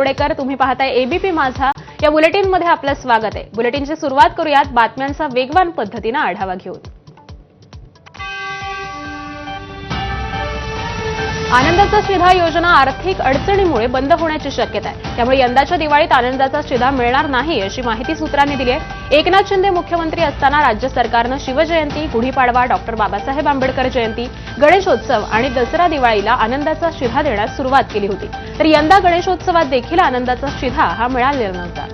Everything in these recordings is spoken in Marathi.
तोरडेकर. तुम्ही पाहताय एबीपी माझा. या बुलेटिनमध्ये आपलं स्वागत आहे. बुलेटिनची सुरुवात करूयात बातम्यांचा वेगवान पद्धतीने आढावा घेऊन. आनंदाचा शिधा योजना आर्थिक अडचणीमुळे बंद होण्याची शक्यता आहे. त्यामुळे यंदाच्या दिवाळीत आनंदाचा शिधा मिळणार नाही अशी माहिती सूत्रांनी दिली आहे. एकनाथ शिंदे मुख्यमंत्री असताना राज्य सरकारनं शिवजयंती, गुढीपाडवा, डॉक्टर बाबासाहेब आंबेडकर जयंती, गणेशोत्सव आणि दसरा दिवाळीला आनंदाचा शिधा देण्यास सुरुवात केली होती. तर यंदा गणेशोत्सवात देखील आनंदाचा शिधा हा मिळालेला नव्हता.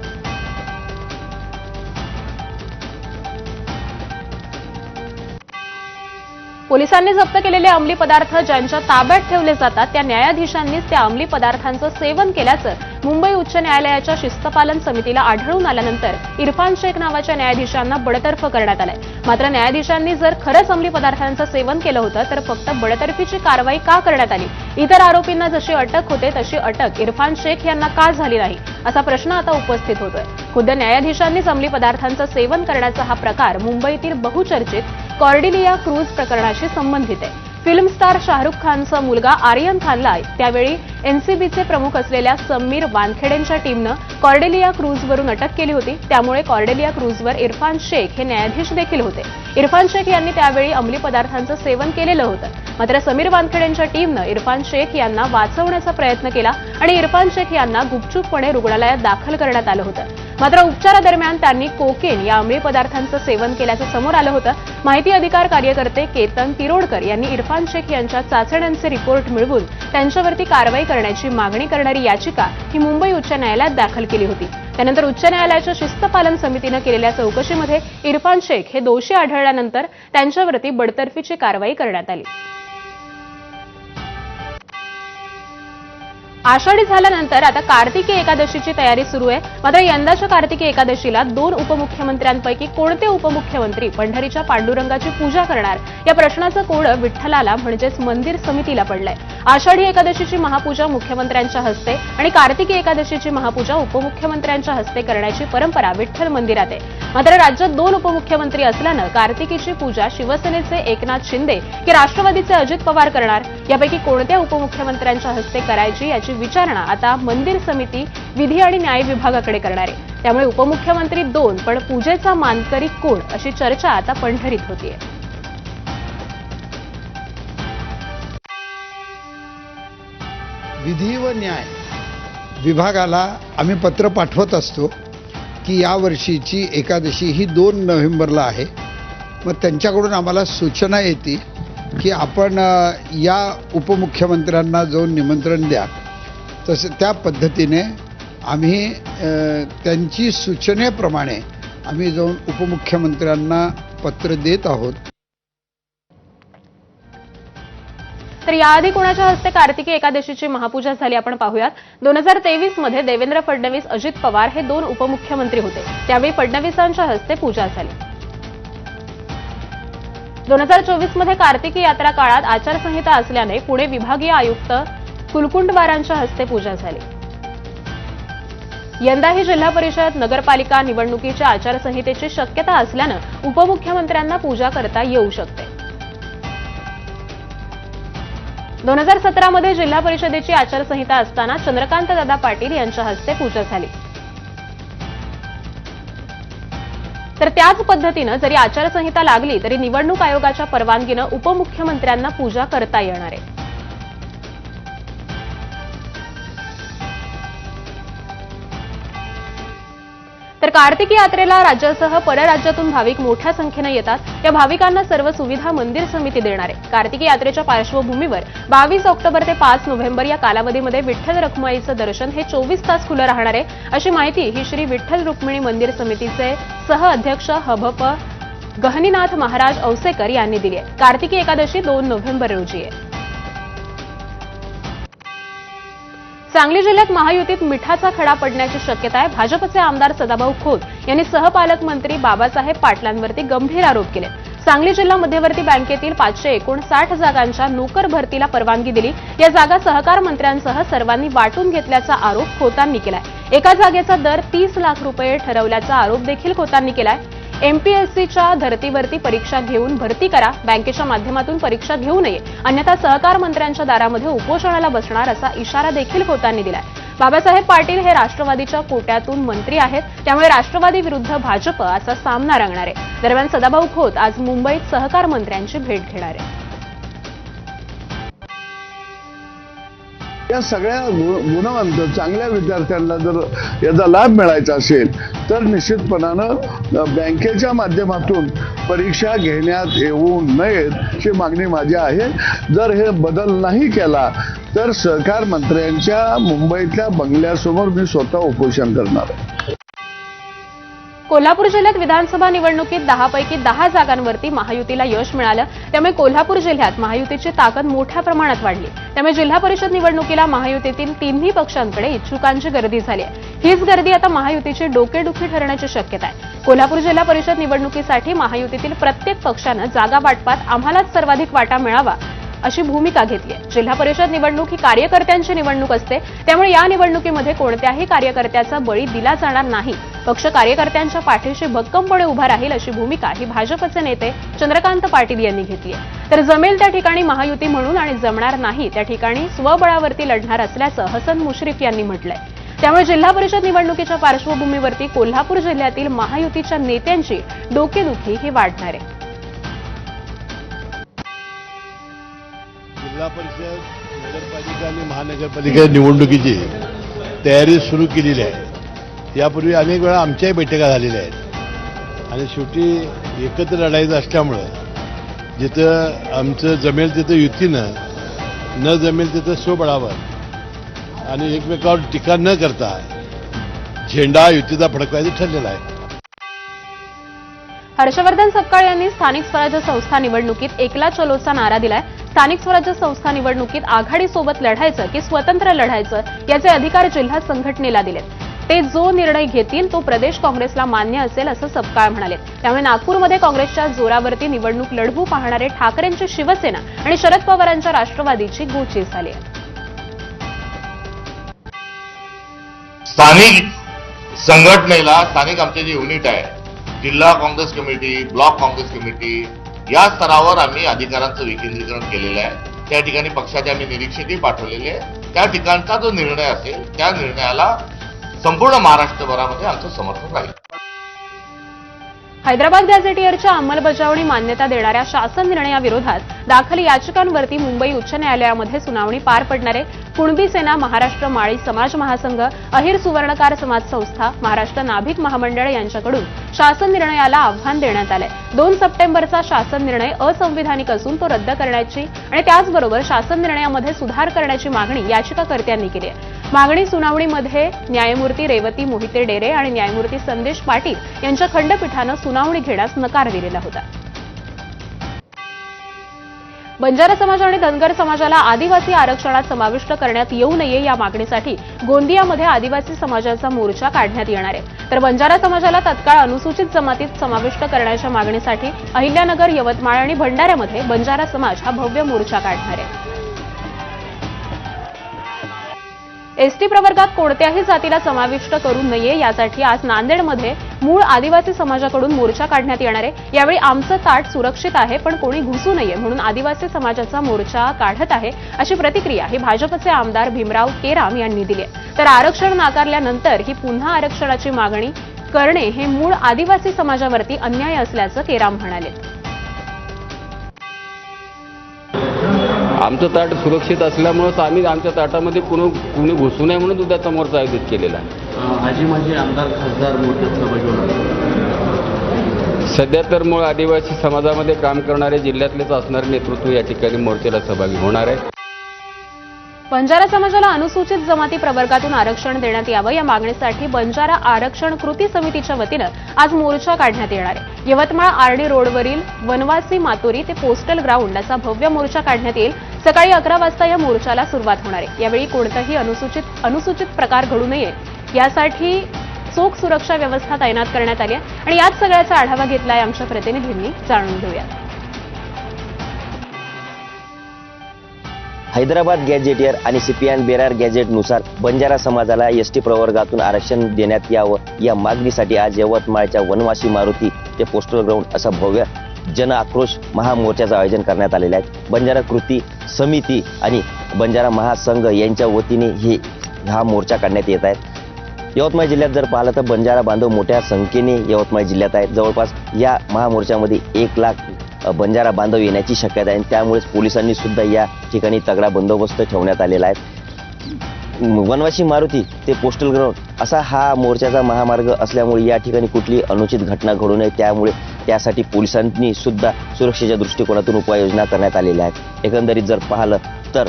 पोलिसांनी जप्त केलेले अंमली पदार्थ ज्यांच्या ताब्यात ठेवले जातात त्या न्यायाधीशांनीच त्या अंमली पदार्थांचं सेवन केल्याचं मुंबई उच्च न्यायालयाच्या शिस्तपालन समितीला आढळून आल्यानंतर इरफान शेख नावाच्या न्यायाधीशांना बडतर्फ करण्यात आलंय. मात्र न्यायाधीशांनी जर खरंच अंमली पदार्थांचं सेवन केलं होतं तर फक्त बडतर्फीची कारवाई का करण्यात आली? इतर आरोपींना जशी अटक होते तशी अटक इरफान शेख यांना का झाली नाही असा प्रश्न आता उपस्थित होतोय. खुद्द न्यायाधीशांनीच अंमली पदार्थांचं सेवन करण्याचा हा प्रकार मुंबईतील बहुचर्चित कॉर्डेलिया क्रूज प्रकरणाशी संबंधित आहे. फिल्म स्टार शाहरुख खानचा मुलगा आर्यन खानला त्यावेळी एनसीबीचे प्रमुख असलेल्या समीर वानखेडेंच्या टीमनं कॉर्डेलिया क्रूजवरून अटक केली होती. त्यामुळे कॉर्डेलिया क्रूजवर इरफान शेख हे न्यायाधीश देखील होते. इरफान शेख यांनी त्यावेळी अंमली पदार्थांचं सेवन केलेलं होतं. मात्र समीर वानखेडेंच्या टीमनं इरफान शेख यांना वाचवण्याचा प्रयत्न केला आणि इरफान शेख यांना गुपचूपपणे रुग्णालयात दाखल करण्यात आलं होतं. मात्र उपचारादरम्यान त्यांनी कोकेन या अंमली पदार्थांचं सेवन केल्याचं समोर आलं होतं. माहिती अधिकार कार्यकर्ते केतन तिरोडकर यांनी इरफान शेख यांच्या चाचण्यांचे रिपोर्ट मिळवून त्यांच्यावरती कारवाई करण्याची मागणी करणारी याचिका ही मुंबई उच्च न्यायालयात दाखल केली होती. त्यानंतर उच्च न्यायालयाच्या शिस्तपालन समितीनं केलेल्या चौकशीमध्ये इरफान शेख हे दोषी आढळल्यानंतर त्यांच्यावरती बडतर्फीची कारवाई करण्यात आली. आषाढी झाल्यानंतर आता कार्तिकी एकादशीची तयारी सुरू आहे. मात्र यंदाच्या कार्तिकी एकादशीला 2 उपमुख्यमंत्र्यांपैकी कोणते उपमुख्यमंत्री पंढरीच्या पांडुरंगाची पूजा करणार या प्रश्नाचं कोडं विठ्ठलाला म्हणजेच मंदिर समितीला पडलंय. आषाढी एकादशीची महापूजा मुख्यमंत्र्यांच्या हस्ते आणि कार्तिकी एकादशीची महापूजा उपमुख्यमंत्र्यांच्या हस्ते करण्याची परंपरा विठ्ठल मंदिरात आहे. मात्र राज्यात 2 उपमुख्यमंत्री असल्यानं कार्तिकीची पूजा शिवसेनेचे एकनाथ शिंदे की राष्ट्रवादीचे अजित पवार करणार? यापैकी कोणत्या उपमुख्यमंत्र्यांच्या हस्ते करायची याची विचारणा आता मंदिर समिती विधी आणि न्याय विभागाकडे करणार आहे. त्यामुळे उपमुख्यमंत्री 2 पण पूजेचा मानकरी कोण अशी चर्चा आता पंढरीत होतीये. विधी व न्याय विभागाला आम्ही पत्र पाठवत असतो की या वर्षीची एकादशी ही 2 नोव्हेंबरला आहे. मग त्यांच्याकडून आम्हाला सूचना येते की आपण या उपमुख्यमंत्र्यांना जाऊन निमंत्रण द्या. तसं त्या पद्धतीने आम्ही त्यांची सूचनेप्रमाणे आम्ही जाऊन उपमुख्यमंत्र्यांना पत्र देत आहोत. तर याआधी कोणाच्या हस्ते कार्तिकी एकादशीची महापूजा झाली आपण पाहूयात. 2023 मध्ये देवेंद्र फडणवीस, अजित पवार हे 2 उपमुख्यमंत्री होते. त्यावेळी फडणवीसांच्या हस्ते पूजा झाली. 2024 मध्ये कार्तिकी यात्रा काळात आचारसंहिता असल्याने पुणे विभागीय आयुक्त कुलकुंडवारांच्या हस्ते पूजा झाली. यंदाही जिल्हा परिषद नगरपालिका निवडणुकीच्या आचारसंहितेची शक्यता असल्यानं उपमुख्यमंत्र्यांना पूजा करता येऊ शकते. 2017 मध्ये जिल्हा परिषदेची आचारसंहिता असताना चंद्रकांतदादा पाटील यांच्या हस्ते पूजा झाली. तर त्याच पद्धतीनं जरी आचारसंहिता लागली तरी निवडणूक आयोगाच्या परवानगीनं उपमुख्यमंत्र्यांना पूजा करता येणार आहे. तर कार्तिकी यात्रेला राज्यासह परराज्यातून भाविक मोठ्या संख्येनं येतात. या भाविकांना सर्व सुविधा मंदिर समिती देणार आहे. कार्तिकी यात्रेच्या पार्श्वभूमीवर 22 ऑक्टोबर ते 5 नोव्हेंबर या कालावधीमध्ये विठ्ठल रखुमाईचं दर्शन हे 24 तास खुलं राहणार आहे. अशी माहिती ही श्री विठ्ठल रुक्मिणी मंदिर समितीचे सह अध्यक्ष हभप गहनीनाथ महाराज औसेकर यांनी दिली आहे. कार्तिकी एकादशी 2 नोव्हेंबर रोजी आहे. सांगली जिल्ह्यात महायुतीत मिठाचा खडा पडण्याची शक्यता आहे. भाजपचे आमदार सदाभाऊ खोत यांनी सहपालकमंत्री बाबासाहेब पाटलांवरती गंभीर आरोप केले. सांगली जिल्हा मध्यवर्ती बँकेतील 559 जागांच्या नोकर भरतीला परवानगी दिली. या जागा सहकार मंत्र्यांसह सर्वांनी वाटून घेतल्याचा आरोप खोतांनी केलाय. एका जागेचा दर 30 लाख रुपये ठरवल्याचा आरोप देखील खोतांनी केलाय. एमपीएससीच्या धर्तीवरती परीक्षा घेऊन भरती करा, बँकेच्या माध्यमातून परीक्षा घेऊ नये, अन्यथा सहकार मंत्र्यांच्या दारामध्ये उपोषणाला बसणार असा इशारा देखील खोतांनी दिलाय. बाबासाहेब पाटील हे राष्ट्रवादीच्या कोट्यातून मंत्री आहेत, त्यामुळे राष्ट्रवादी विरुद्ध भाजप असा सामना रंगणार आहे. दरम्यान सदाभाऊ खोत आज मुंबईत सहकार मंत्र्यांची भेट घेणार आहे. या सगळ्या गुणवंत चांगल्या विद्यार्थ्यांना जर याचा लाभ मिळायचा असेल तर निश्चितपणानं बँकेच्या माध्यमातून परीक्षा घेण्यात येऊ नयेत अशी मागणी माझी आहे. जर हे बदल नाही केला तर सहकार मंत्र्यांच्या मुंबईतल्या बंगल्यासमोर मी स्वतः उपोषण करणार आहे. कोल्हापूर जिल्ह्यात विधानसभा निवडणुकीत 10 पैकी 10 जागांवरती महायुतीला यश मिळालं, त्यामुळे कोल्हापूर जिल्ह्यात महायुतीची ताकद मोठ्या प्रमाणात वाढली. त्यामुळे जिल्हा परिषद निवडणुकीला महायुतीतील तिन्ही पक्षांकडे इच्छुकांची गर्दी झाली आहे. हीच गर्दी आता महायुतीची डोकेदुखी ठरण्याची शक्यता आहे. कोल्हापूर जिल्हा परिषद निवडणुकीसाठी महायुतीतील प्रत्येक पक्षानं जागा वाटपात आम्हालाच सर्वाधिक वाटा मिळावा अशी भूमिका घेतली आहे. जिल्हा परिषद निवडणूक ही कार्यकर्त्यांची निवडणूक असते, त्यामुळे या निवडणुकीमध्ये कोणत्याही कार्यकर्त्याचा बळी दिला जाणार नाही. पक्ष कार्यकर्त्यांच्या पाठीशी भक्कमपणे उभा राहील अशी भूमिका ही भाजपचे नेते चंद्रकांत पाटील यांनी घेतली आहे. तर जमेल त्या ठिकाणी महायुती म्हणून आणि जमणार नाही त्या ठिकाणी स्वबळावरती लढणार असल्याचं हसन मुश्रीफ यांनी म्हटलंय. त्यामुळे जिल्हा परिषद निवडणुकीच्या पार्श्वभूमीवरती कोल्हापूर जिल्ह्यातील महायुतीच्या नेत्यांची डोकेदुखी ही वाढणार आहे. जिल्हा परिषद, नगरपालिका आणि महानगरपालिका निवडणुकीची तयारी सुरू केलेली आहे. यापूर्वी अनेक वेळा आमच्याही बैठका झालेल्या आहेत आणि शेवटी एकत्र लढायचं असल्यामुळं जिथं आमचं जमेल तिथं युतीनं, न जमेल तिथं स्वबळावर आणि एकमेकावर टीका न करता झेंडा युतीचा फडकवायचा ठरलेला आहे. हर्षवर्धन सपकाळ यांनी स्थानिक स्वराज्य संस्था निवडणुकीत एकला चलोचा नारा दिलाय. स्थानिक स्वराज्य संस्था निवडणुकीत आघाडीसोबत लढायचं की स्वतंत्र लढायचं याचे अधिकार जिल्हा संघटनेला दिलेत. ते जो निर्णय घेतील तो प्रदेश काँग्रेसला मान्य असेल असं सपकाळ म्हणाले. त्यामुळे नागपूरमध्ये काँग्रेसच्या जोरावरती निवडणूक लढवू पाहणारे ठाकरेंची शिवसेना आणि शरद पवारांच्या राष्ट्रवादीची गोची झाली आहे. स्थानिक संघटनेला, स्थानिक आमचे जे युनिट आहे, जिल्हा Congress committee, block Congress committee, या स्तरावर आम्ही अधिकारांचं विकेंद्रीकरण केलेलं आहे. त्या ठिकाणी पक्षाचे आम्ही निरीक्षकही पाठवलेले आहे. त्या ठिकाणचा जो निर्णय असेल त्या निर्णयाला संपूर्ण महाराष्ट्रभरामध्ये आमचं समर्थन राहील. हैदराबाद गॅझेटियरच्या अंमलबजावणी मान्यता देणाऱ्या शासन निर्णयाविरोधात दाखल याचिकांवरती मुंबई उच्च न्यायालयामध्ये सुनावणी पार पडणार आहे. कुणबी सेना, महाराष्ट्र माळी समाज महासंघ, अहिर सुवर्णकार समाज संस्था, महाराष्ट्र नाभिक महामंडळ यांच्याकडून शासन निर्णयाला आव्हान देण्यात आलंय. 2 सप्टेंबरचा शासन निर्णय असंविधानिक असून तो रद्द करण्याची आणि त्याचबरोबर शासन निर्णयामध्ये सुधार करण्याची मागणी याचिकाकर्त्यांनी केली आहे. मागणी सुनावणीमध्ये न्यायमूर्ती रेवती मोहिते डेरे आणि न्यायमूर्ती संदेश पाटील यांच्या खंडपीठानं सुनावणी घेण्यास नकार दिलेला होता. बंजारा समाज आणि धनगर समाजाला आदिवासी आरक्षणात समाविष्ट करण्यात येऊ नये या मागणीसाठी गोंदियामध्ये आदिवासी समाजाचा मोर्चा काढण्यात येणार आहे. तर बंजारा समाजाला तत्काळ अनुसूचित जमातीत समाविष्ट करण्याच्या मागणीसाठी अहिल्यानगर, यवतमाळ आणि भंडाऱ्यामध्ये बंजारा समाज हा भव्य मोर्चा काढणार आहे. एसटी प्रवर्गात कोणत्याही जातीला समाविष्ट करू नये यासाठी आज नांदेडमध्ये मूळ आदिवासी समाजाकडून मोर्चा काढण्यात येणार आहे. यावेळी आमचं ताट सुरक्षित आहे पण कोणी घुसू नये म्हणून आदिवासी समाजाचा मोर्चा काढत आहे अशी प्रतिक्रिया ही भाजपचे आमदार भीमराव केराम यांनी दिली आहे. तर आरक्षण नाकारल्यानंतर ही पुन्हा आरक्षणाची मागणी करणे हे मूळ आदिवासी समाजावरती अन्याय असल्याचं केराम म्हणाले. आमचं ताट सुरक्षित असल्यामुळेच आम्ही आमच्या ताटामध्ये कुणी घुसू नये म्हणून त्याचा मोर्चा आयोजित केलेला आहे. आजी माझे आमदार खासदार मोठे सहभागी होणार. सध्या तर मूळ आदिवासी समाजामध्ये काम करणारे जिल्ह्यातलेच असणारे नेतृत्व या ठिकाणी मोर्चाला सहभागी होणार आहे. बंजारा समाजाला अनुसूचित जमाती प्रवर्गातून आरक्षण देण्यात यावं या मागणीसाठी बंजारा आरक्षण कृती समितीच्या वतीनं आज मोर्चा काढण्यात येणार आहे. यवतमाळ आर्णी रोडवरील वनवासी मातोरी ते पोस्टल ग्राउंड असा भव्य मोर्चा काढण्यात येईल. सकाळी 11 वाजता या मोर्चाला सुरुवात होणार आहे. यावेळी कोणताही अनुसूचित प्रकार घडू नये यासाठी चोख सुरक्षा व्यवस्था तैनात करण्यात आली आहे आणि याच सगळ्याचा आढावा घेतलाय आमच्या प्रतिनिधींनी. जाणून घेऊया. हैदराबाद गॅजेटियर आणि सिपियान बेरार गॅजेटनुसार बंजारा समाजाला एसटी प्रवर्गातून आरक्षण देण्यात यावं या मागणीसाठी आज यवतमाळच्या वनवासी मारुती ते पोस्टल ग्राउंड असा भव्य जन आक्रोश महामोर्चाचं आयोजन करण्यात आलेलं आहे. बंजारा कृती समिती आणि बंजारा महासंघ यांच्या वतीने हा मोर्चा काढण्यात येत आहे. यवतमाळ जिल्ह्यात जर पाहिलं तर बंजारा बांधव मोठ्या संख्येने यवतमाळ जिल्ह्यात आहेत. जवळपास या महामोर्चामध्ये 1 लाख बंजारा बांधव येण्याची शक्यता आहे. त्यामुळेच पोलिसांनी सुद्धा या ठिकाणी तगडा बंदोबस्त ठेवण्यात आलेला आहे. वनवासी मारुती ते पोस्टल ग्राउंड असा हा मोर्चाचा महामार्ग असल्यामुळे या ठिकाणी कुठली अनुचित घटना घडू नये त्यामुळे त्यासाठी पोलिसांनी सुद्धा सुरक्षेच्या दृष्टिकोनातून उपाययोजना करण्यात आलेल्या आहेत. एकंदरीत जर पाहिलं तर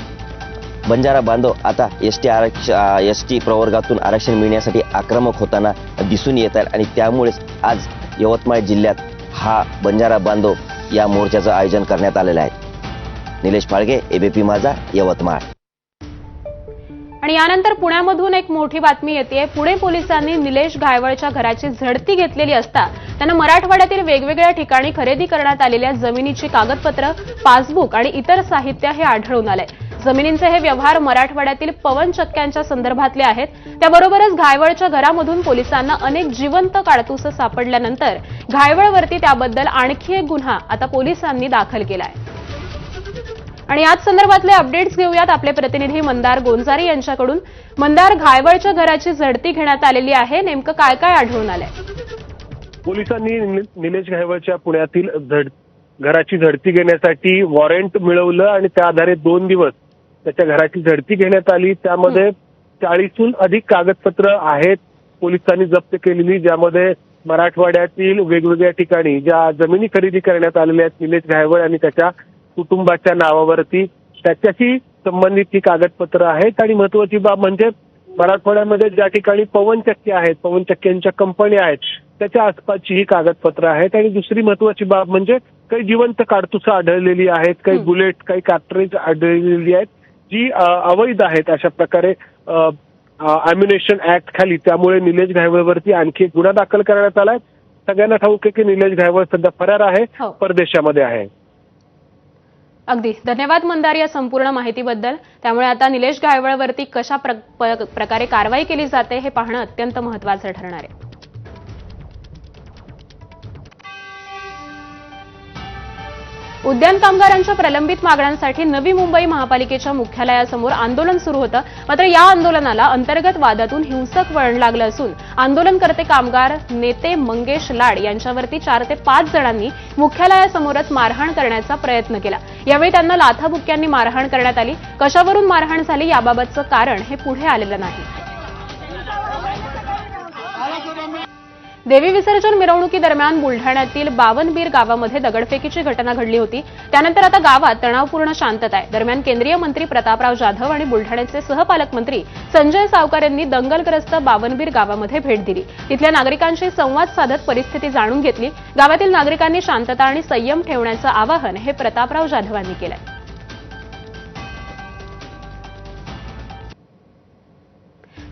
बंजारा बांधव आता एसटी प्रवर्गातून आरक्षण मिळण्यासाठी आक्रमक होताना दिसून येत आहेत आणि त्यामुळेच आज यवतमाळ जिल्ह्यात हा बंजारा बांधव या मोर्चाचं आयोजन करण्यात आलेलं आहे. निलेश फाळके, एबीपी माझा, यवतमाळ. आणि यानंतर पुण्यामधून एक मोठी बातमी येते. पुणे पोलिसांनी निलेश घायवळच्या घराची झडती घेतलेली असता त्यांना मराठवाड्यातील वेगवेगळ्या ठिकाणी खरेदी करण्यात आलेल्या जमिनीची कागदपत्र, पासबुक आणि इतर साहित्य हे आढळून आलंय. जमिनींचे हे व्यवहार मराठवाड्यातील पवन चक्क्यांच्या संदर्भातले आहेत. त्याबरोबरच घायवळच्या घरामधून पोलिसांना अनेक जिवंत काडतुसं सापडल्यानंतर घायवळवरती त्याबद्दल आणखी एक गुन्हा आता पोलिसांनी दाखल केलाय. आणि याच संदर्भातले अपडेट्स घेऊयात आपले प्रतिनिधी मंदार गोंजारे यांच्याकडून. मंदार, घायवळच्या घराची झडती घेण्यात आलेली आहे, नेमकं काय काय आढळून आलंय? पोलिसांनी निलेश घायवळच्या पुण्यातील घराची झडती घेण्यासाठी वॉरंट मिळवलं आणि त्या आधारे 2 दिवस त्याच्या घराची झडती घेण्यात आली. त्यामध्ये 40हून अधिक कागदपत्र आहेत पोलिसांनी जप्त केलेली, ज्यामध्ये मराठवाड्यातील वेगवेगळ्या ठिकाणी ज्या जमिनी खरेदी करण्यात आलेल्या आहेत निलेश घायवळ आणि त्याच्या कुटुंबाच्या नावावरती त्याच्याशी संबंधित ही कागदपत्र आहेत. आणि महत्वाची बाब म्हणजे मराठवाड्यामध्ये ज्या ठिकाणी पवन चक्की आहेत, पवन चक्क्यांच्या कंपन्या आहेत, त्याच्या आसपासची ही कागदपत्र आहेत. आणि दुसरी महत्वाची बाब म्हणजे काही जिवंत काडतुसं आढळलेली आहेत, काही बुलेट, काही कार्ट्रिज आढळलेली आहेत जी अवैध आहेत अशा प्रकारे अम्युनेशन ऍक्ट खाली. त्यामुळे निलेश घायवळवरती आणखी एक गुन्हा दाखल करण्यात आलाय. सगळ्यांना ठाऊक आहे की निलेश घायवळ सध्या फरार आहे, परदेशामध्ये आहे. अगदी धन्यवाद मंदार या संपूर्ण माहितीबद्दल. त्यामुळे आता निलेश घायवळवरती कशा प्रकारे कारवाई केली जाते हे पाहणं अत्यंत महत्त्वाचं ठरणार आहे. उद्यान कामगारांच्या प्रलंबित मागण्यांसाठी नवी मुंबई महापालिकेच्या मुख्यालयासमोर आंदोलन सुरू होतं. मात्र या आंदोलनाला अंतर्गत वादातून हिंसक वळण लागलं असून आंदोलनकर्ते कामगार नेते मंगेश लाड यांच्यावरती 4 ते 5 जणांनी मुख्यालयासमोरच मारहाण करण्याचा प्रयत्न केला. यावेळी त्यांना लाथाबुक्क्यांनी मारहाण करण्यात आली. कशावरून मारहाण झाली याबाबतचं कारण हे पुढे आलेलं नाही. देवी विसर्जन मिरवणुकीदरम्यान बुलढाण्यातील बावनबीर गावामध्ये दगडफेकीची घटना घडली होती. त्यानंतर आता गावात तणावपूर्ण शांतता आहे. दरम्यान केंद्रीय मंत्री प्रतापराव जाधव आणि बुलढाण्याचे सहपालकमंत्री संजय सावकार यांनी दंगलग्रस्त बावनबीर गावामध्ये भेट दिली. तिथल्या नागरिकांशी संवाद साधत परिस्थिती जाणून घेतली. गावातील नागरिकांनी शांतता आणि संयम ठेवण्याचं आवाहन हे प्रतापराव जाधवांनी केलंय.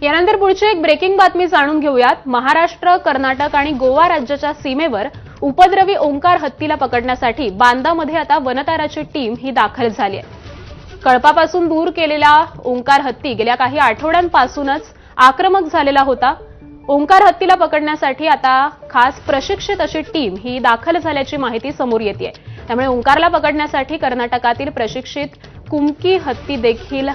यानंतर पुढची एक ब्रेकिंग बातमी जाणून घेऊयात. महाराष्ट्र, कर्नाटक आणि गोवा राज्याच्या सीमेवर उपद्रवी ओंकार हत्तीला पकडण्यासाठी बांदामध्ये आता वनताराची टीम ही दाखल झाली आहे. कळपापासून दूर केलेला ओंकार हत्ती गेल्या काही आठवड्यांपासूनच आक्रमक झालेला होता. ओंकार हत्तीला पकडण्यासाठी आता खास प्रशिक्षित अशी टीम ही दाखल झाल्याची माहिती समोर येते. त्यामुळे ओंकारला पकडण्यासाठी कर्नाटकातील प्रशिक्षित कुमकी हत्ती देखील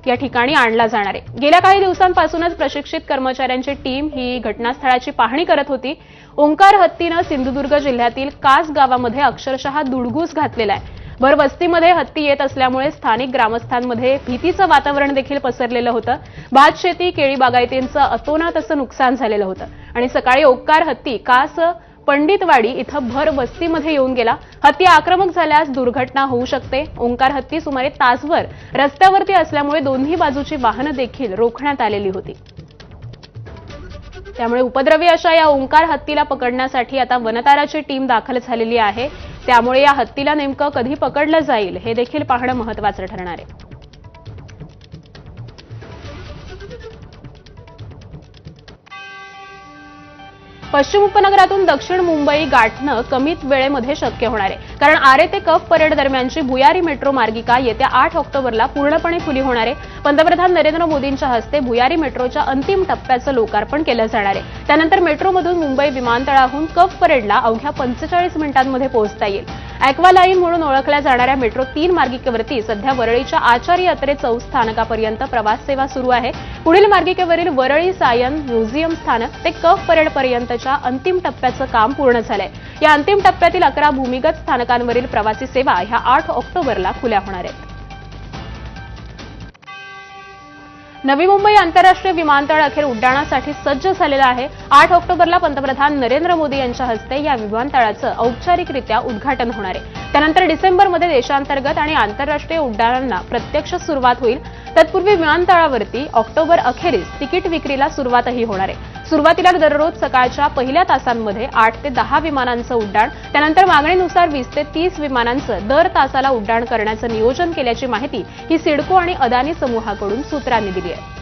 या ठिकाणी आणला जाणार आहे. गेल्या काही दिवसांपासूनच प्रशिक्षित कर्मचाऱ्यांची टीम ही घटनास्थळाची पाहणी करत होती. ओंकार हत्तीनं सिंधुदुर्ग जिल्ह्यातील कास गावामध्ये अक्षरशः दुडगूस घातलेला आहे. भर वस्तीमध्ये हत्ती येत असल्यामुळे स्थानिक ग्रामस्थांमध्ये भीतीचं वातावरण देखील पसरलेलं होतं. भात शेती, केळी बागायतींचं अतोनात असं नुकसान झालेलं होतं. आणि सकाळी ओंकार हत्ती कास पंडितवाडी इथं भर वस्तीमध्ये येऊन गेला. हत्ती आक्रमक झाल्यास दुर्घटना होऊ शकते. ओंकार हत्ती सुमारे तासभर रस्त्यावरती असल्यामुळे दोन्ही बाजूची वाहनं देखील रोखण्यात आलेली होती. त्यामुळे उपद्रवी अशा या ओंकार हत्तीला पकडण्यासाठी आता वनताराची टीम दाखल झालेली आहे. त्यामुळे या हत्तीला नेमकं कधी पकडलं जाईल हे देखील पाहणं महत्त्वाचं ठरणार आहे. पश्चिम उपनगरातून दक्षिण मुंबई गाठणं कमीत वेळेमध्ये शक्य होणार आहे, कारण आरे ते कफ परेड दरम्यानची भुयारी मेट्रो मार्गिका येत्या 8 ऑक्टोबरला पूर्णपणे खुली होणार आहे। पंतप्रधान नरेंद्र मोदींच्या हस्ते भुयारी मेट्रोच्या अंतिम टप्प्याचं लोकार्पण केलं जाणार आहे। त्यानंतर मेट्रोमधून मुंबई विमानतळाहून कफ परेडला अवघ्या 45 मिनिटांमध्ये पोहोचता येईल। ॲक्वा लाईन म्हणून ओळखल्या जाणाऱ्या मेट्रो 3 मार्गिकेवरती सध्या वरळीच्या आचार्य अत्रे चौक स्थानकापर्यंत प्रवास सेवा सुरू आहे। पुढील मार्गिकेवरील वरळी सायन म्युझियम स्थानक ते कफ परेड पर्यंतच्या अंतिम टप्प्याचं काम पूर्ण झालंय। या अंतिम टप्प्यातील 11 भूमिगत स्थानकांवरील प्रवासी सेवा ह्या 8 ऑक्टोबरला खुल्या होणार आहेत। नवी मुंबई आंतरराष्ट्रीय विमानतळ अखेर उड्डाणासाठी सज्ज झालेलं आहे। 8 ऑक्टोबरला पंतप्रधान नरेंद्र मोदी यांच्या हस्ते या विमानतळाचं औपचारिकरित्या उद्घाटन होणार आहे। त्यानंतर डिसेंबरमध्ये देशांतर्गत आणि आंतरराष्ट्रीय उड्डाणांना प्रत्यक्ष सुरुवात होईल। तत्पूर्वी विमानतळावरती ऑक्टोबर अखेरीस तिकीट विक्रीला सुरुवातही होणार आहे। सुरुवातीला दररोज सकाळच्या पहिल्या तासांमध्ये 8 ते 10 विमानांचं उड्डाण, त्यानंतर मागणीनुसार 20 ते 30 विमानांचं दर तासाला उड्डाण करण्याचं नियोजन केल्याची माहिती ही सिडको आणि अदानी समूहाकडून सूत्रांनी दिली आहे।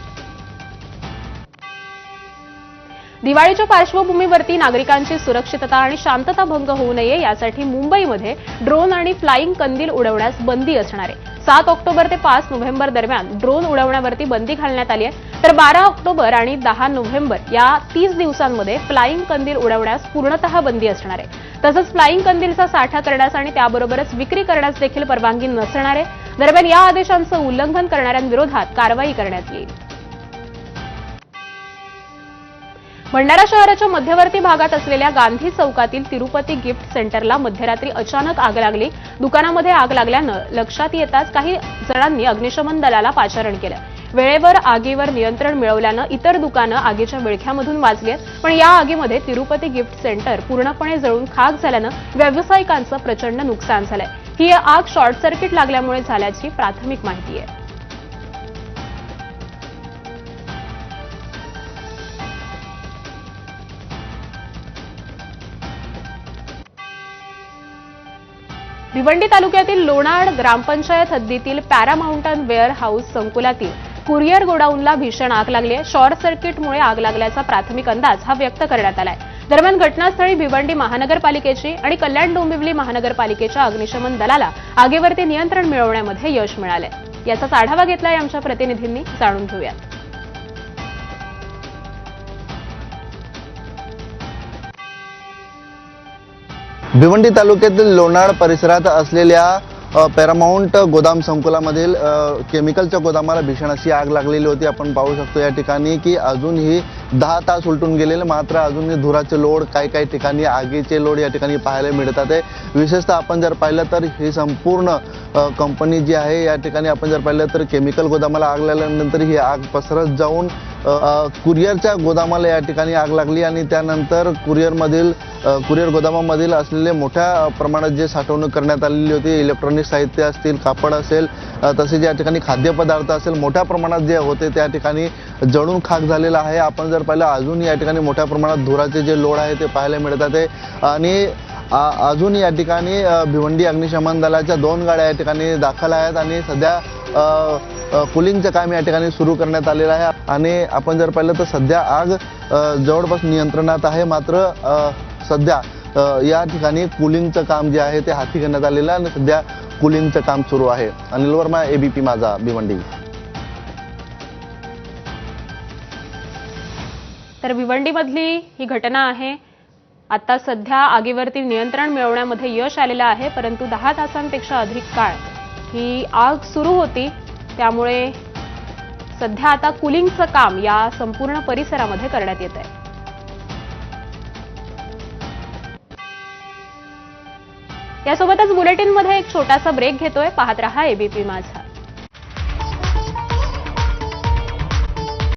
दिवाळीच्या पार्श्वभूमीवरती नागरिकांची सुरक्षितता आणि शांतता भंग होऊ नये यासाठी मुंबईमध्ये ड्रोन आणि फ्लाईंग कंदील उडवण्यास बंदी असणार आहे। 7 ऑक्टोबर ते 5 नोव्हेंबर दरम्यान ड्रोन उडवण्यावरती बंदी घालण्यात आली आहे, तर 12 ऑक्टोबर आणि 10 नोव्हेंबर या 30 दिवसांमध्ये फ्लाईंग कंदील उडवण्यास पूर्णतः बंदी असणार आहे। तसंच फ्लाईंग कंदीलचा साठा करण्यास आणि त्याबरोबरच विक्री करण्यास देखील परवानगी नसणार आहे। दरम्यान या आदेशांचं उल्लंघन करणाऱ्यांविरोधात कारवाई करण्यात येईल। भंडारा शहराच्या मध्यवर्ती भागात असलेल्या गांधी चौकातील तिरुपती गिफ्ट सेंटरला मध्यरात्री अचानक आग लागली। दुकानामध्ये आग लागल्यानं लक्षात येताच काही जणांनी अग्निशमन दलाला पाचारण केलं। वेळेवर आगीवर नियंत्रण मिळवल्यानं इतर दुकानं आगीच्या विळख्यामधून वाचली आहेत, पण या आगीमध्ये तिरुपती गिफ्ट सेंटर पूर्णपणे जळून खाक झाल्यानं व्यावसायिकांचं प्रचंड नुकसान झालंय। ही आग शॉर्ट सर्किट लागल्यामुळे झाल्याची प्राथमिक माहिती आहे। भिवंडी तालुक्यातील लोणाड ग्रामपंचायत हद्दीतील पॅरामाउंटन वेअर हाऊस संकुलातील कुरिअर गोडाऊनला भीषण आग लागली आहे। शॉर्ट सर्किटमुळे आग लागल्याचा प्राथमिक अंदाज हा व्यक्त करण्यात आलाय। दरम्यान घटनास्थळी भिवंडी महानगरपालिकेची आणि कल्याण डोंबिवली महानगरपालिकेच्या अग्निशमन दलाला आगीवरती नियंत्रण मिळवण्यामध्ये यश मिळालंय। याचाच आढावा घेतलाय आमच्या प्रतिनिधींनी, जाणून घेऊयात। भिवंडी तालुक्यातील लोणाड परिसरात असलेल्या पॅरामाउंट गोदाम संकुलामधील केमिकलच्या गोदामाला भीषण अशी आग लागलेली होती। आपण पाहू शकतो या ठिकाणी की अजूनही 10 तास उलटून गेलेले, मात्र अजूनही धुराचे लोड, काही ठिकाणी आगीचे लोड या ठिकाणी पाहायला मिळतात आहे। विशेषतः आपण जर पाहिलं तर ही संपूर्ण कंपनी जी आहे या ठिकाणी आपण जर पाहिलं तर केमिकल गोदामाला आग लागल्यानंतर ही आग पसरत जाऊन कुरिअरच्या गोदामाला या ठिकाणी आग लागली आणि त्यानंतर कुरिअर गोदामामधील असलेले मोठ्या प्रमाणात जे साठवणूक करण्यात आलेली होती, इलेक्ट्रॉनिक साहित्य असतील, कापड असेल, तसेच या ठिकाणी खाद्यपदार्थ असेल, मोठ्या प्रमाणात जे होते त्या ठिकाणी जळून खाक झालेला आहे। आपण जर पाहिलं अजून या ठिकाणी मोठ्या प्रमाणात धुराचे जे लोड आहे ते पाहायला मिळतात आहे आणि अजून या ठिकाणी भिवंडी अग्निशमन दलाच्या 2 गाड्या या ठिकाणी दाखल आहेत आणि सध्या कुलिंगचं काम या ठिकाणी सुरू करण्यात आलेलं आहे आणि आपण जर पाहिलं तर सध्या आग जवळपास नियंत्रणात आहे, मात्र सध्या या ठिकाणी कुलिंगचं काम जे आहे ते हाती घेण्यात आलेलं आहे आणि सध्या कुलिंगचं काम सुरू आहे। अनिल वर्मा, एबीपी माझा, भिवंडी। तर भिवंडीमधली ही घटना आहे। आता सध्या आगीवरती नियंत्रण मिळवण्यामध्ये यश आलेलं आहे, परंतु 10 तासांपेक्षा अधिक काळ ही आग सुरू होती, त्यामुळे सध्या आता कुलिंगचं काम या संपूर्ण परिसरामध्ये करण्यात येत आहे। यासोबतच बुलेटिनमध्ये एक छोटासा ब्रेक घेतोय, पाहत रहा एबीपी माझा।